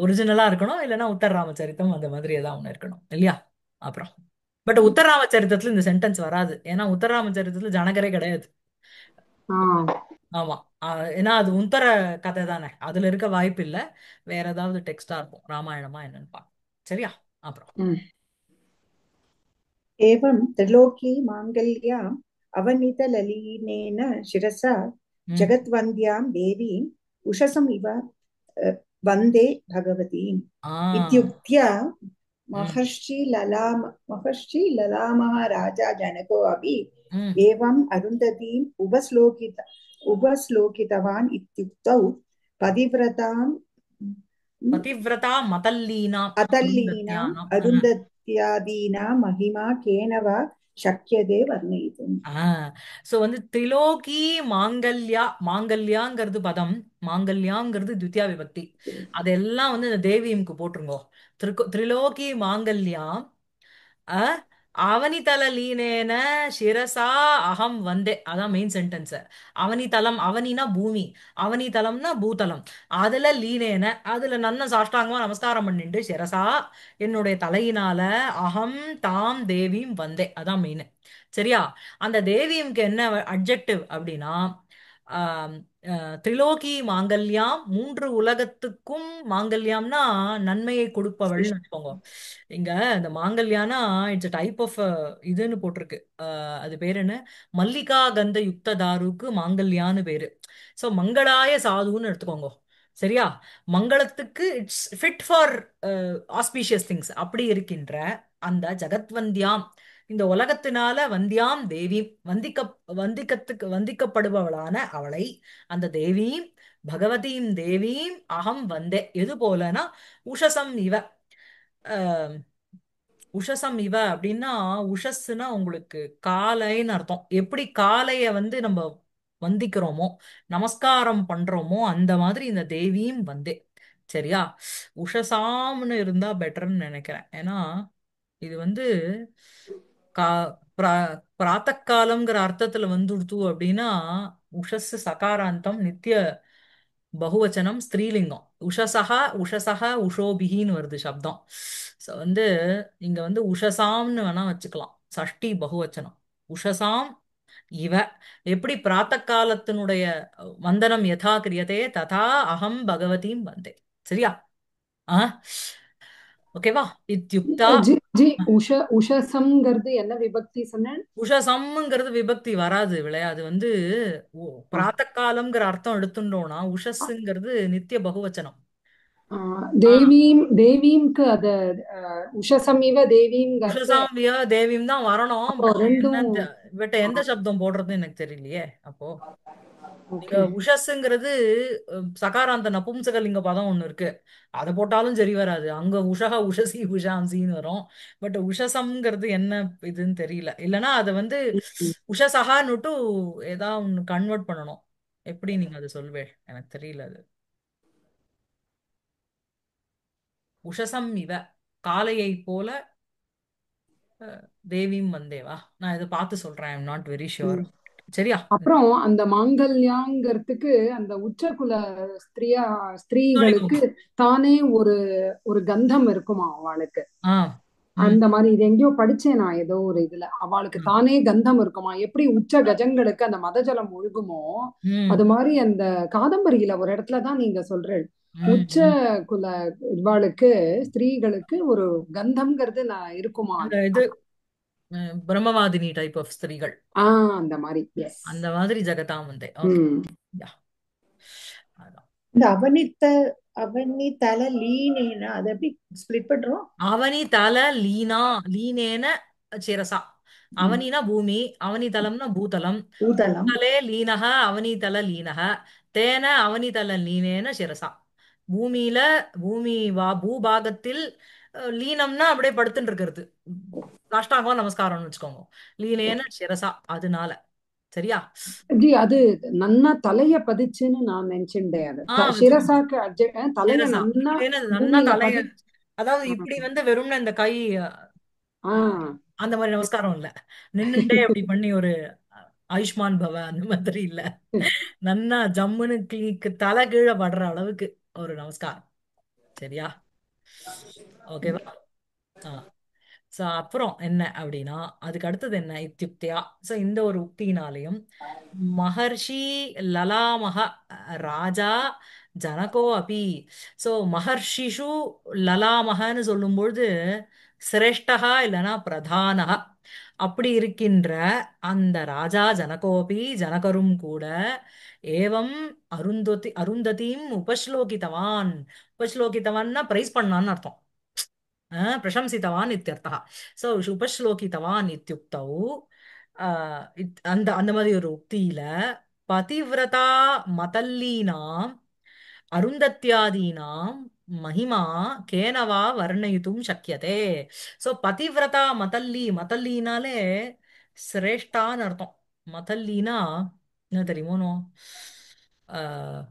ஒரிஜினலா இருக்கணும், இல்லைன்னா உத்தர ராமச்சரித்தம் அந்த மாதிரி ஏதாவது ஒண்ணு இருக்கணும் இல்லையா? அப்புறம் பட் உத்தர ராமச்சரித்தத்துல இந்த சென்டென்ஸ் வராது, ஏன்னா உத்தர ராமச்சரித்தத்துல ஜனகரே கிடையாது. ஆ. ஆமா. ஏன்னா அது உத்தர கதை தானே, அதுல இருக்க வாய்ப்பு இல்ல. வேற ஏதாவது டெக்ஸ்டா இருக்கும், ராமாயணமா என்னன்னு பார்ப்போம். சரியா? அப்புறம் ம். एवं त्रिलोकी माङ्गल्याम् अवनीतललीनेन शिरसा ம். जगद्वन्द्यां देवीम् उषसमिव वन्दे भगवतीम् ஆ. इत्युक्त्या ம். महर्षि ललामः राजा जनको अपि ம். एवम् अरुन्धतीम् उपश्लोकितवान् इत्युक्तौ पतिव्रताम् பதிவிரதா மதல்லீனாம் अतल्लीनाम् அருந்தத்யானாம். अरुन्धत्यादीनां महिमा केन वा शक्यते वर्णयितुम् சோ வந்து திரிலோகி மாங்கல்யாங்கிறது பதம், மாங்கல்யாங்கிறது த்விதியா விபக்தி. அதெல்லாம் வந்து இந்த தேவியம்க்கு போட்டுருங்கோ. திரிலோகி மாங்கல்யாம் அ அவனிதல லீனேன சிரசா அகம் வந்தே, அதான் மெயின் சென்டென்ஸ். அவனிதலம், அவனினா பூமி, அவனிதலம்னா பூதலம். அதுல லீனேன, அதுல நன்ன சாஷ்டாங்கமா நமஸ்காரம் பண்ணிட்டு சிரசா என்னுடைய தலையினால அகம் தாம் தேவியும் வந்தே, அதான் மெயின். சரியா? அந்த தேவியம்க்கு என்ன அட்ஜெக்டிவ் அப்படின்னா திரிலோகி மாங்கல்யாம், மூன்று உலகத்துக்கும் மாங்கல்யாம்னா நன்மையை கொடுப்பவள்னு வச்சுக்கோங்க. இங்க இந்த மாங்கல்யானா இட்ஸ் டைப் ஆஃப் இதுன்னு போட்டிருக்கு. அது பேர் என்ன? மல்லிகா கந்த யுக்த தாருக்கு மாங்கல்யான்னு பேரு. சோ மங்களாய சாதுன்னு எடுத்துக்கோங்க. சரியா? மங்களத்துக்கு it's fit for auspicious things அப்படி இருக்கின்ற அந்த ஜகத்வந்தியாம், இந்த உலகத்தினால வந்தியாம் தேவி, வந்திக்கப்படுபவளான அவளை, அந்த தேவீம், பகவதீம் தேவீம் அகம் வந்தே. எது போலனா உஷசம் இவ. அஹ், உஷசம் இவ அப்படின்னா, உஷஸ்னா உங்களுக்கு காலைன்னு அர்த்தம். எப்படி காலைய வந்து நம்ம வந்திக்கிறோமோ, நமஸ்காரம் பண்றோமோ, அந்த மாதிரி இந்த தேவியும் வந்தே. சரியா? உஷசாம்னு இருந்தா பெட்டர்னு நினைக்கிறேன். ஏன்னா இது வந்து கா பிரா பிராத்தக்காலம்ங்கிற அர்த்தத்துல வந்துடுத்து அப்படின்னா, உஷஸ் சகாராந்தம், நித்திய பகுவச்சனம், ஸ்திரீலிங்கம். உஷசஹா உஷசஹ உஷோபிகின்னு வருது சப்தம். ஸோ வந்து இங்க வந்து உஷசாம்னு வேணா வச்சுக்கலாம், சஷ்டி பகுவச்சனம். உஷசாம் இவ. எப்படி பிராத்த காலத்தினுடைய வந்தனம் யதா கிரியதே ததா அகம் பகவதீம் வந்தே. சரியா? ஆ, ஓகேவா? இத்யுக்தா. ஜி ஜி உஷசம்ங்கிறது என்ன விபக்தி சொன்னேன்? உஷசம்ங்கிறது விபக்தி வராது விளையாது. அது வந்து ஆ, பிராத்த காலம்ங்கிற அர்த்தம் எடுத்துட்டோம்னா உஷஸ்ங்கிறது நித்திய பகுவச்சனம். ஆ, ஆ, தேவீம் தேவீம்க்கு அத உஷசமிவ தேவீம்ங்கிறது உஷசாம் விய தேவியும் தான் வரணும். அப்போ பட் ரெண்டும். என்ன, பட் எந்த சப்தம் போடுறதுன்னு எனக்கு தெரியலையே அப்போ. நீங்க ஓகே. உஷஸ்ங்கிறது சகாராந்த நபும்சகலிங்க பதம் ஒண்ணு இருக்கு, அதை போட்டாலும் சரி வராது. அங்க உஷகா உஷசி உஷாம்சின்னு வரும். பட் உஷசம்ங்கிறது என்ன இதுன்னு தெரியல. இல்லைன்னா அதை வந்து உஷசகான்னுட்டு ஏதாவது ஒன்று கன்வெர்ட் பண்ணணும். எப்படி நீங்க அதை சொல்வே எனக்கு தெரியல அது. உஷசம் இவ, காளையை போல தேவியும் வந்தேவா. நான் இதை பார்த்து சொல்றேன், ஐம் நாட் வெரி ஷுர். ம். சரியா? அப்புறம் அந்த மாங்கல்யாங்கிறதுக்கு அந்த உச்சகுல ஸ்திரியா இன்னொன்னு. ஸ்திரீகளுக்கு தானே ஒரு ஒரு கந்தம் இருக்குமா அவளுக்கு. ஆ. ம். அந்த மாதிரி இது எங்கேயோ படிச்சேன் நான் ஏதோ ஒரு இதுல அவளுக்கு ம். தானே கந்தம் இருக்குமா. எப்படி உச்ச கஜங்களுக்கு அந்த மதஜலம் ஒழுகுமோ ம். அது மாதிரி அந்த காதம்பரியில ஒரு இடத்துலதான் நீங்க சொல்றேன் ம். உச்ச ம். குல இவாளுக்கு ஸ்திரீகளுக்கு ஒரு கந்தம்ங்கிறது நான் இருக்குமா அந்த அது. இது பிரம்மவாதினி டைப் ஆஃப் ஸ்திரீகள். அந்த மாதிரி. எஸ். அந்த மாதிரி ஜெகதாம் வந்தே. ஓகே. யா, அதான். இந்த அவனிதல லீனேன அதை எப்படி ஸ்பிளிட் பண்றோம்? அவனி தல லீனா, லீனேன சிரசா. ம். அவனினா பூமி, அவனிதலம்னா பூதலம். பூதலம். பூதலே லீனஹ அவனிதல லீனஹ, தேன அவனிதல லீனேன சிரசா. பூமியில, பூமி பூபாகத்தில் லீனம்னா அப்படியே படுத்துட்டு இருக்கிறது. காஷ்டாங்கோ நமஸ்காரம்னு வச்சுக்கோங்க. லீனேன சிரசா, அதனால. சரியா? ஜி அது நன்னா தலைய பதிச்சுன்னு நான் நினைச்சுட்டேன் அது வச்சுக்கோங்க. சிரசாக்கு தலைய சிரசா நன்னா லீனேன நன்னா பூமியில தலைய, பதிச்சு. அதாவது இப்படி வந்து வெறும்னு இந்த கை ஆ அந்த மாதிரி நமஸ்காரம் இல்ல. நின்னுட்டே அப்படி பண்ணி ஒரு ஆயுஷ்மான் பவ அந்த மாதிரி இல்ல. நன்னா ஜம்முன்னு தலை கீழே படுற அளவுக்கு ஒரு நமஸ்காரம். சரியா? ஓகேவா? ஆ. சோ அப்புறம் என்ன அப்படின்னா, அதுக்கு அடுத்தது என்ன இத்தியுக்தியா. சோ இந்த ஒரு உக்தியினாலையும் மகர்ஷி லலாமக ராஜா ஜனகோ அபி. சோ மகர்ஷிஷு லலாமகன்னு சொல்லும்பொழுது சிரேஷ்டகா இல்லைன்னா பிரதானகா. அப்படி இருக்கின்ற அந்த ராஜா ஜனகோபி, ஜனகரும் கூட ஏவம் அருந்ததியும் உபஸ்லோகித்தவான். உபஸ்லோகித்தவான்னா பிரைஸ் பண்ணான்னு அர்த்தம். பிரசம்சித்தவான் இத்தியர்த்தः. சோ உபஸ்லோகித்தவான் இத்தியுக்தௌ அந்த அந்த மாதிரி ஒரு உக்தியில பதிவிரதா மதல்லீனாம் அருந்தத்யாதீனாம் மகிமா கேனவா வர்ணயித்தும் சக்கியதே. சோ பதிவிரதா மதல்லி, மதல்லினாலே சிரேஷ்டான்னு அர்த்தம். மதல்லினா என்ன தெரியுமோ? ஆஹ்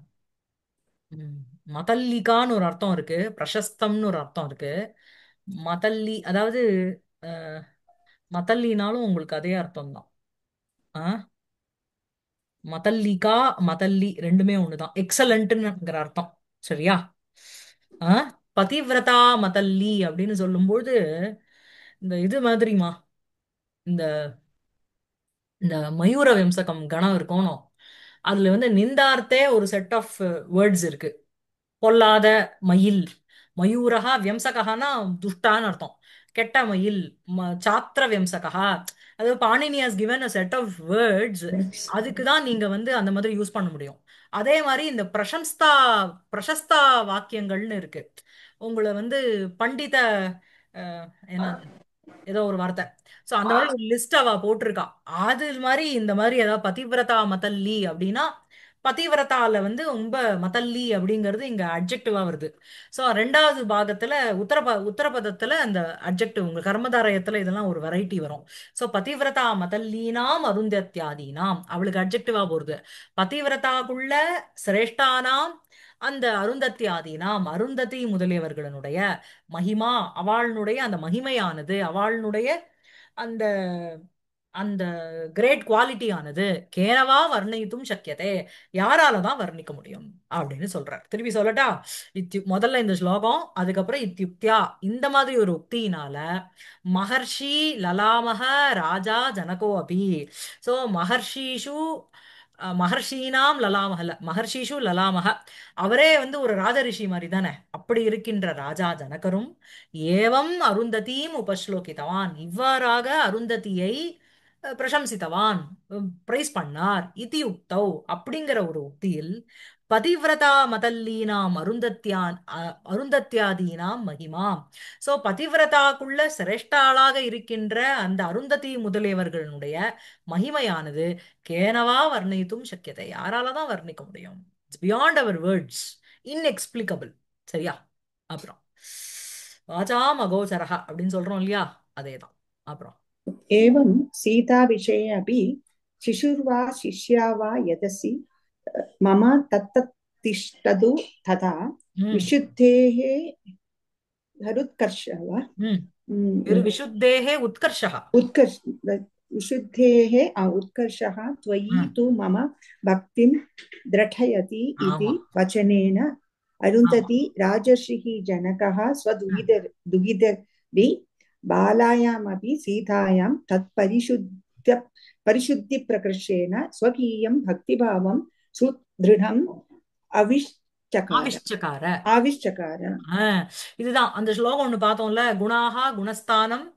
ம், மதல்லிகான்னு ஒரு அர்த்தம் இருக்கு, பிரசஸ்தம்னு ஒரு அர்த்தம் இருக்கு. மதல்லி அதாவது அஹ், மதல்லினாலும் உங்களுக்கு அதே அர்த்தம் தான். ஆ, மதல்லிகா, மதல்லி ரெண்டுமே ஒண்ணுதான், எக்ஸலண்ட்ங்கிற அர்த்தம். சரியா? ஆ, பதிவிரதா மதல்லி அப்படின்னு சொல்லும்போது இந்த இது மாதிரிமா, இந்த இந்த மயூர வம்சகம் கணம் இருக்கணும். அதுல வந்து நிந்தார்த்தே ஒரு செட் ஆஃப் வேர்ட்ஸ் இருக்கு. பொல்லாத மயில், மயூரஹா வியம்சகஹானா துஷ்டான்னு அர்த்தம். கெட்ட மயில், சாத்திர வியம்சகா. அது Panini has given a set of words. அதுக்கு தான் நீங்க வந்து அந்த மாதிரி யூஸ் பண்ண முடியும். அதே மாதிரி இந்த பிரசஸ்தா வாக்கியங்கள்னு இருக்கு. உங்களை வந்து பண்டித என்ன ஏதோ ஒரு வார்த்தை. சோ அந்த மாதிரி ஒரு லிஸ்ட் அவ போட்டிருக்கா. அது மாதிரி இந்த மாதிரி ஏதாவது பதிவிரதா மதல்லி அப்படின்னா, பதிவிரதால வந்து ரொம்ப மதல்லி அப்படிங்கிறது இங்க அட்ஜெக்டிவா வருது. சோ ரெண்டாவது பாகத்துல உத்தரபதத்துல அந்த அட்ஜெக்டிவ் உங்க கர்மதாரயத்துல இதெல்லாம் ஒரு வெரைட்டி வரும். சோ பதிவிரதா மதல்லீனாம் அருந்தத்யாதீனாம் அவளுக்கு அட்ஜெக்டிவா போறது. பதிவிரதாக்குள்ள சிரேஷ்டானாம் அந்த அருந்தத்யாதீனாம் அருந்ததி முதலியவர்களுடைய மகிமா, அவளுடைய அந்த மகிமையானது, அவளுடைய அந்த அந்த கிரேட் குவாலிட்டியானது கேனவா வர்ணித்தும் சக்கியதே, யாரால தான் வர்ணிக்க முடியும் அப்படின்னு சொல்றார். திருப்பி சொல்லட்டா? முதல்ல இந்த ஸ்லோகம், அதுக்கப்புறம் இத்யுக்தியா, இந்த மாதிரி ஒரு உக்தியினால மகர்ஷி லலாமக ராஜா ஜனகோ அபி. சோ மகர்ஷிஷு மகர்ஷீனாம் லலாமஹல, மகர்ஷிஷு லலாமக, அவரே வந்து ஒரு ராஜரிஷி மாதிரி தானே. அப்படி இருக்கின்ற ராஜா ஜனகரும் ஏவம் அருந்ததீம் உபஸ்லோகித்தவான், இவ்வாறாக அருந்ததியை பிரசம்சித்தவான், பிரைஸ் பண்ணார். இதி உக்தௌ, அப்படிங்கிற ஒரு உக்தியில் பதிவிரதா மதல்லீனாம் அருந்தத்யாதீனாம் மகிமா. சோ பதிவிரதாக்குள்ள சிரேஷ்டாளாக இருக்கின்ற அந்த அருந்ததி முதலியவர்களுடைய மகிமையானது கேனவா வர்ணித்தும் சக்கியதை, யாரால தான் வர்ணிக்க முடியும்? It's beyond our words, inexplicable. சரியா? அப்புறம் வாசாம் அகோச்சரஹா அப்படின்னு சொல்றோம் இல்லையா, அதேதான். அப்புறம் एवं सीताविषये अपि शिशुर्वा शिष्या वा यदसि मम तत्ततिष्ठतु तथा ம் विशुद्धेः हरुत्कर्ष वा ம் विशुद्धेः उत्कर्षः. उत्कर्ष विशुद्धेः उत्कर्षः त्वयि तु मम भक्तिं द्रढयति इति ஆமா वचनेन ஆமா. अरुन्धति राजर्षिः जनकः स्वदुहितरि बालायामपि सीतायां परिशुद्धिप्रकर्षेण स्वकीयं भक्तिभावं सुदृढम् आविष्चकार ஆவிஷ்சகார. आविष्चकार இதுதான் அந்த ஸ்லோகம் ஒண்ணு பார்த்தோம்ல, குணாஹா குணஸ்தானம்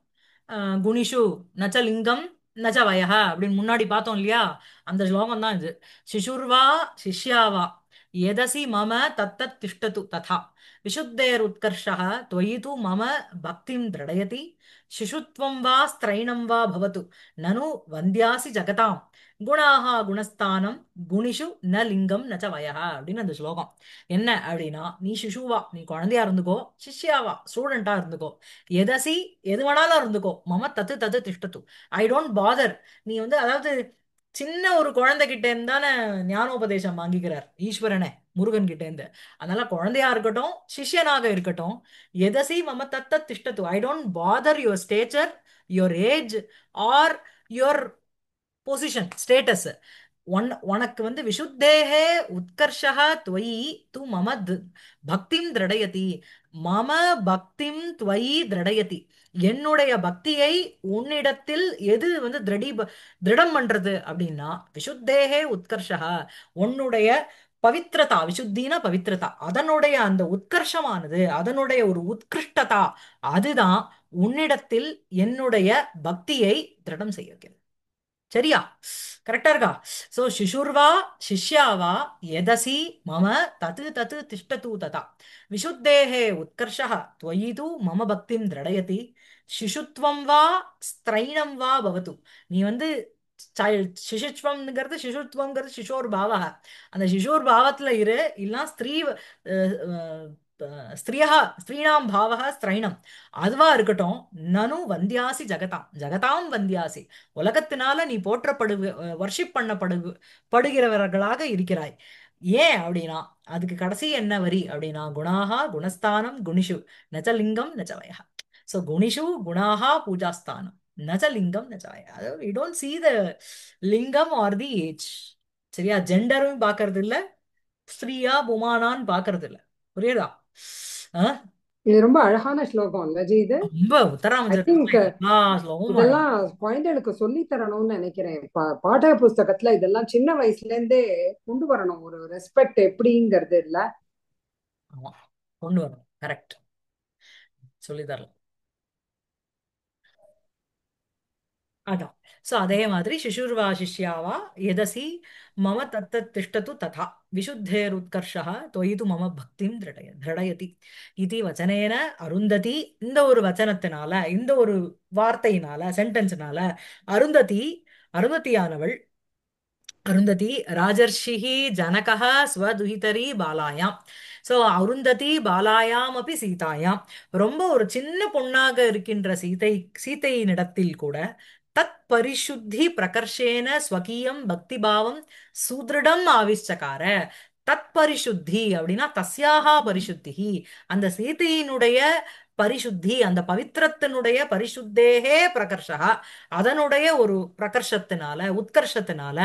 குணிஷு நச்ச லிங்கம் நச்ச வயஹ அப்படின்னு முன்னாடி பார்த்தோம் இல்லையா, அந்த ஸ்லோகம் தான் இது. சிசுர்வா சிஷ்யாவா எதசி மம தத்தத் திஷ்டது ததா விசுத்தேர் உத்கர்ஷः त्वयि तु मम பக்திம் திரடயதி சிசுத்வம் வா ஸ்திரைணம் வா பவது நனு வந்தியாசி ஜகதாம் குணாஹா குணஸ்தானம் குணிஷு ந லிங்கம் நச்ச வயஹ அப்படின்னு அந்த ஸ்லோகம். என்ன அப்படின்னா, நீ சிசுவா, நீ குழந்தையா இருந்துக்கோ, சிஷ்யாவா ஸ்டூடெண்டா இருந்துக்கோ, எதசி எது வேணாலும் இருந்துக்கோ, மம தத்து தத்து திஷ்டத்து, ஐ டோன்ட் பாதர். நீ வந்து அதாவது சின்ன ஒரு குழந்தை கிட்ட இருந்தானே ஞானோபதேசம் வாங்கிக்கிறார் ஈஸ்வரனே முருகன் கிட்ட இருந்து. அதனால குழந்தையா இருக்கட்டும் சிஷ்யனாக இருக்கட்டும், எதசி மம தத்த திஷ்டத்து, I don't bother your stature, your age or your position status. உனக்கு வந்து விஷுத்தேகே உத்கர்ஷः त्वयि तु मम பக்திம் திரடயதி, மம பக்திம் त्वयि திரடயதி, என்னுடைய பக்தியை உன்னிடத்தில் எது வந்து திருடம் பண்றது அப்படின்னா, விஷுத்தேகே உத்கர்ஷः, உன்னுடைய பவித்ரதா, விசுத்தின பவித்ரதா, அதனுடைய அந்த உத்கர்ஷமானது, அதனுடைய ஒரு உத்கிருஷ்டதா, அதுதான் உன்னிடத்தில் என்னுடைய பக்தியை திருடம் செய்ய வைக்கிறது. சரியா? கரெக்டா இருக்கா? சோ சிசுர்வா சிஷ்யாவா எதசி மம தத்து தத்து திஷ்டது ததா விசுத்தேஹே உத்கர்ஷः त्वयि तु மம பக்திம் திரடயதி சிசுத்வம் வா ஸ்திரைணம் வா பவது. நீ வந்து சிசுத்வம்ங்கிறது சிசுத்வங்கிறது சிசோர் பாவக, அந்த சிசோர் பாவத்துல இரு, இல்லனா ஸ்திரியா ஸ்திரீணாம் பாவக ஸ்திரைணம் அதுவா இருக்கட்டும். நனு வந்தியாசி ஜகதாம், ஜகதாம் வந்தியாசி, உலகத்தினால நீ வர்ஷிப் படுகிறவர்களாக இருக்கிறாய். ஏன் அப்படின்னா, அதுக்கு கடைசி என்ன வரி அப்படின்னா, குணாகா குணஸ்தானம் குணிஷு நச்சலிங்கம் நச்சவயா. சோ குணிஷு குணாகா பூஜாஸ்தானம் நச்சலிங்கம் நச்சவயா. அதாவது யூ டோன்ட் see the லிங்கம் ஆர் தி ஏஜ். சரியா? ஜெண்டரும் பாக்குறது இல்ல, ஸ்திரீயா புமானான்னு பாக்குறது இல்ல. புரியுதா? இது ரொம்ப அழகான ஸ்லோகம் இல்ல ஜி இது. ரொம்ப ஐ திங்க் உத்தராமச்சரித்திரத்துல எல்லா ஸ்லோகமும் இதெல்லாம் அழகு. குழந்தைகளுக்கு சொல்லி தரணும்னு நினைக்கிறேன். பாட புஸ்தகத்துல இதெல்லாம் சின்ன வயசுல இருந்தே கொண்டு வரணும், ஒரு ரெஸ்பெக்ட் எப்படிங்கிறது இல்ல. ஆமா, கொண்டு வரணும். கரெக்ட். சொல்லி தரலாம். அதான். சோ அதே மாதிரி சிசுர்வா சிஷ்யாவா எதசி மம தத்தத் திஷ்டது ததா விசுத்தேர் உத்கர்ஷः தொயிது மம பக்திம் திருடயதி இது வச்சனேன அருந்ததி. இந்த ஒரு வச்சனத்தினால, இந்த ஒரு வார்த்தையினால, சென்டென்ஸ்னால அருந்ததி, அருந்ததியானவள், அருந்ததி ராஜர்ஷிஹி ஜனகः ஸ்வதுஹிதரி பாலாயாம். சோ அருந்ததி பாலாயாம் அப்படி சீதாயாம், ரொம்ப ஒரு சின்ன பொண்ணாக இருக்கின்ற சீதையினிடத்தில் கூட தத் பரிசுத்தி பிரகர்ஷேன ஸ்வகீயம் பக்திபாவம் சுதிருடம் ஆவிஷ்சகார. தத் பரிசுத்தி அப்படின்னா தஸ்யாஹா பரிசுத்தி, அந்த சீதையினுடைய பரிசுத்தி, அந்த பவித்திரத்தினுடைய பரிசுத்தேகே பிரகர்ஷா, அதனுடைய ஒரு பிரகர்ஷத்தினால, உத்கர்ஷத்தினால,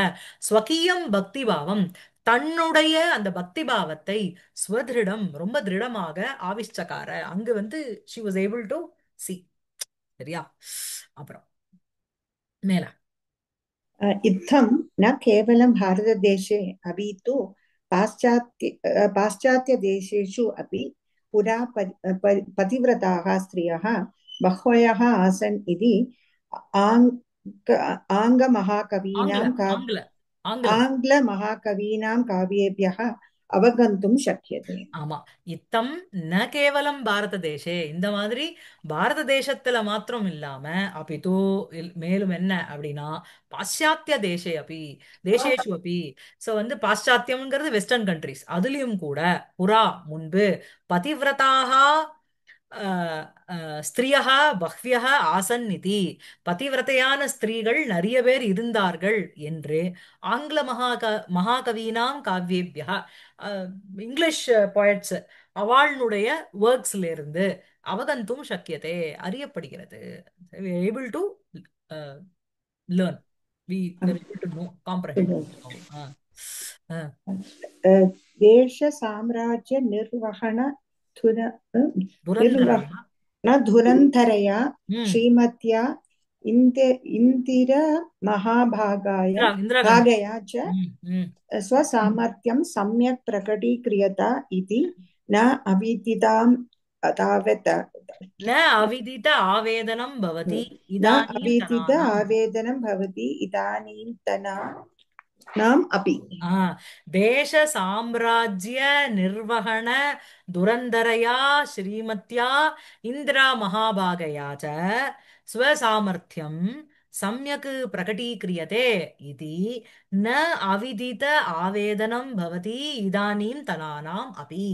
ஸ்வகீயம் பக்தி பாவம், தன்னுடைய அந்த பக்தி பாவத்தை ஸ்வதிருடம் ரொம்ப திருடமாக ஆவிஷ்சகார, அங்கு வந்து she was able to see. சரியா? அப்புறம் மேல इत्थं न केवलं भारतदेशे अपि तु पाश्चात्यदेशेषु अपि पुरा पतिव्रताः स्त्रियः बह्व्यः आसन् इति ஆங்கில आङ्ग्लमहाकवीनां ஆங்கில ஆங்கிலம் आङ्ग्लमहाकवीनां काव्येभ्यः अवगन्तुं शक्यते. ஆமா. இத்தம் ந கேவலம் பாரத தேசே, இந்த மாதிரி பாரத தேசத்துல மாத்திரம் இல்லாம அபிது மேலும் என்ன அப்படின்னா பாশ্চাத்ய தேசே அபி, தேசேஷு அபி. சோ வந்து பாশ্চাத்யம்ங்கிறது வெஸ்டர்ன் கண்ட்ரிஸ், அதுலயும் கூட புறா முன்பு பதிவிரதாக ஸ்திரியா பஹ்வியः ஆசன் இதி, பதிவிரதையான ஸ்திரீகள் நிறைய பேர் இருந்தார்கள் என்று ஆங்கில மகாகவீனாம் காவ்யேபியா, இங்கிலீஷ் போயட்ஸ் அவளுடைய ஒர்க்ஸ்ல இருந்து அவகந்தும் சக்கியதே, அறியப்படுகிறது. Able to learn, we able to know, comprehend. देशसाम्राज्यनिर्वहण துரந்தரையா. धुरन्धरया ம். श्रीमत्या इन्दिरामहाभागाय இந்திரா காந்தி. भागया च ம், ம். स्वसामर्थ्यं सम्यक् प्रकटीक्रियत इति न अविदितां तावत् ந அவிதித ஆவேதனம் பவதி न இதானீம் अविदित தனானாம். आवेदनं भवति इदानीन्तनाम् अपि. தேச சாம்ராஜ்ய நிர்வகண துரந்தரயா ஸ்ரீமத்யா இந்திரா மகாபாகயா ச ஸ்வசாமர்த்தியம் சம்யக் பிரகடீக்ரியதே இதி ந அவிதித ஆவேதனம் பவதி இதானீம் தனானாம் அபி.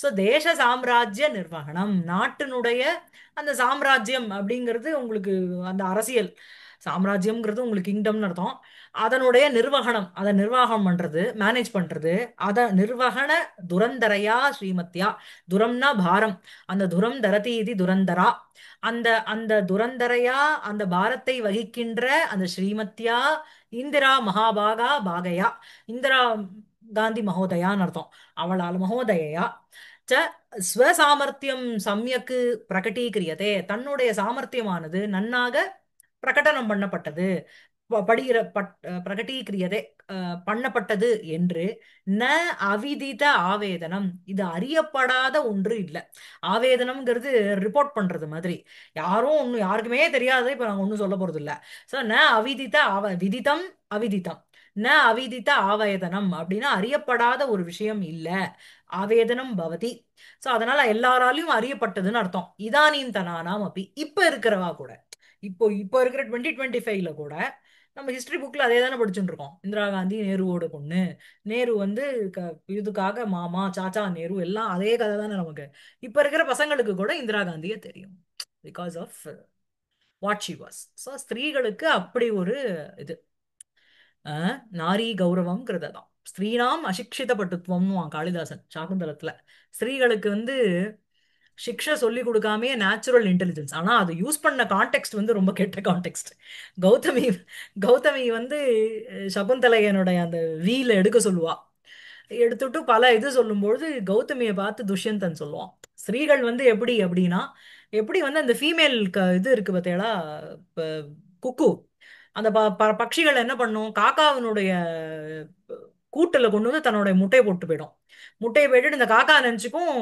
ஸோ தேச சாம்ராஜ்ய நிர்வகணம், நாட்டினுடைய அந்த சாம்ராஜ்யம் அப்படிங்கிறது உங்களுக்கு அந்த அரசியல், சாம்ராஜ்யம்ங்கிறது உங்களுக்கு கிங்டம்னு அர்த்தம். அதனுடைய நிர்வகணம், அதை நிர்வாகம் பண்றது, மேனேஜ் பண்றது, அத நிர்வகண துரந்தரையா ஸ்ரீமத்யா, துரம்னா பாரம், அந்த துரம் தரதி இது துரந்தரா, அந்த அந்த துரந்தரையா அந்த பாரத்தை வகிக்கின்ற அந்த ஸ்ரீமத்யா இந்திரா மகாபாகா பாகையா, இந்திரா காந்தி மகோதயான்னு அர்த்தம், அவளால் மகோதயா ச ஸ்வசாமர்த்தியம் சம்யக்கு பிரகடீகிரியதே, தன்னுடைய சாமர்த்தியமானது நன்னாக பிரகடனம் பண்ணப்பட்டது, படுகிற பிரகடீக்கிரியதே பண்ணப்பட்டது என்று ந அவிதித ஆவேதனம், இது அறியப்படாத ஒன்று இல்லை. ஆவேதனம்ங்கிறது ரிப்போர்ட் பண்றது மாதிரி, யாரும் ஒன்னும் யாருக்குமே தெரியாது, இப்ப நாங்க ஒன்னும் சொல்ல போறது இல்ல. சோ ந அவிதித விதிதம் அவிதிதம், ந அவிதித ஆவேதனம் அப்படின்னா அறியப்படாத ஒரு விஷயம் இல்ல, ஆவேதனம் பவதி. சோ அதனால எல்லாராலையும் அறியப்பட்டதுன்னு அர்த்தம். இதானீம் தனானாம் அப்படி, இப்ப இருக்கிறவா கூட, இப்போ இப்போ இருக்கிற 2025ல கூட நம்ம ஹிஸ்டரி புக்ல அதே தானே படிச்சுட்டு இருக்கோம். இந்திரா காந்தி நேருவோட பொண்ணு, நேரு வந்து இதுக்காக மாமா சாச்சா நேரு எல்லாம் அதே கதை தானே நமக்கு. இப்ப இருக்கிற பசங்களுக்கு கூட இந்திரா காந்தியே தெரியும், because of what she was. So ஸ்திரீகளுக்கு அப்படி ஒரு இது நாரி கௌரவம்ங்கிறது தான். ஸ்திரீனாம் அசிக்ஷித பட்டுத்துவம்னு காளிதாசன் சாகுந்தலத்துல. ஸ்திரீகளுக்கு வந்து சிக்ஷை சொல்லி கொடுக்காமயே நேச்சுரல் இன்டெலிஜென்ஸ், ஆனா அது யூஸ் பண்ண கான்டெக்ட் வந்து ரொம்ப கெட்ட கான்டெக்ட். கௌதமி கௌதமி வந்து சகுந்தலையனுடைய அந்த வீல எடுக்க சொல்லுவா. எடுத்துட்டு பல இது சொல்லும்பொழுது கௌதமியை பார்த்து துஷ்யந்தன் சொல்லுவான். ஸ்திரீகள் வந்து எப்படி அப்படின்னா, எப்படி வந்து அந்த ஃபீமேல் இது இருக்கு பார்த்தீங்களா, குக்கு, அந்த பட்சிகள் என்ன பண்ணும், காக்காவினுடைய கூட்டுல கொண்டு வந்து தன்னுடைய முட்டையை போட்டு போயிடும். முட்டையை போயிட்டு இந்த காக்கா நினைச்சுக்கும்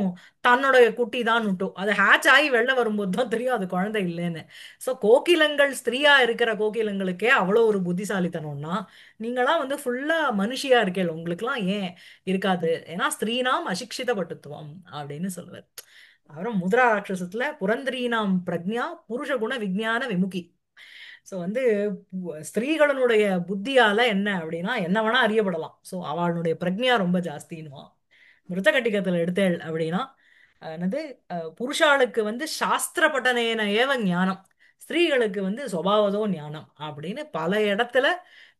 தன்னுடைய குட்டி தான் விட்டும். அது ஹேட்ச் ஆகி வெளில வரும்போது தான் தெரியும் அது குழந்தை இல்லைன்னு. ஸோ கோகிலங்கள், ஸ்திரீயா இருக்கிற கோகிலங்களுக்கே அவ்வளோ ஒரு புத்திசாலித்தனம்னா, நீங்களாம் வந்து ஃபுல்லா மனுஷியா இருக்கேள், உங்களுக்குலாம் ஏன் இருக்காது? ஏன்னா ஸ்திரீனாம் அசிக்ஷித பட்டுத்துவம் அப்படின்னு சொல்லுவார். அப்புறம் முத்ரா ராட்சசத்துல புரந்திரீனாம் பிரக்ஞா புருஷ குண விஞ்ஞான விமுகி. ஸோ வந்து ஸ்திரீகளுடைய புத்தியால என்ன அப்படின்னா என்ன வேணா அறியப்படலாம். ஸோ அவளுடைய பிரக்ஞா ரொம்ப ஜாஸ்தின்னுவான். மிருத கட்டிகத்துல எடுத்தேள் அப்படின்னா என்னது, புருஷாளுக்கு வந்து சாஸ்திர பட்டனேன ஏவ ஞானம், ஸ்திரீகளுக்கு வந்து சுபாவதோ ஞானம் அப்படின்னு பல இடத்துல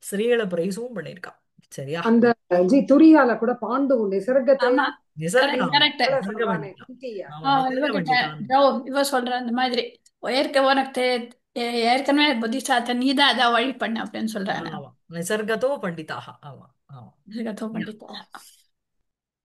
ஸ்திரீகளை பிரைஸும் பண்ணியிருக்கான். சரியா? அந்த துரியால கூட பாண்டு நிசர்கத்தையா ஆமா நிசர்க, கரெக்ட் ஆமா, கரெக்ட். நிசர்க சொல்றானே பண்டிதா. குந்தியா. ஆமா, நிசர்க இவகிட்ட பண்டிதான். இவ சொல்ற அந்த மாதிரி உனக்கு ஏற்கனவே புத்திசாத்த நீ தான் அதை வழி பண்ண அப்படின்னு சொல்றாங்க. ஆமா, நிசர்கதோ பண்டிதாக. ஆமா, ஆமா. பண்டிதா.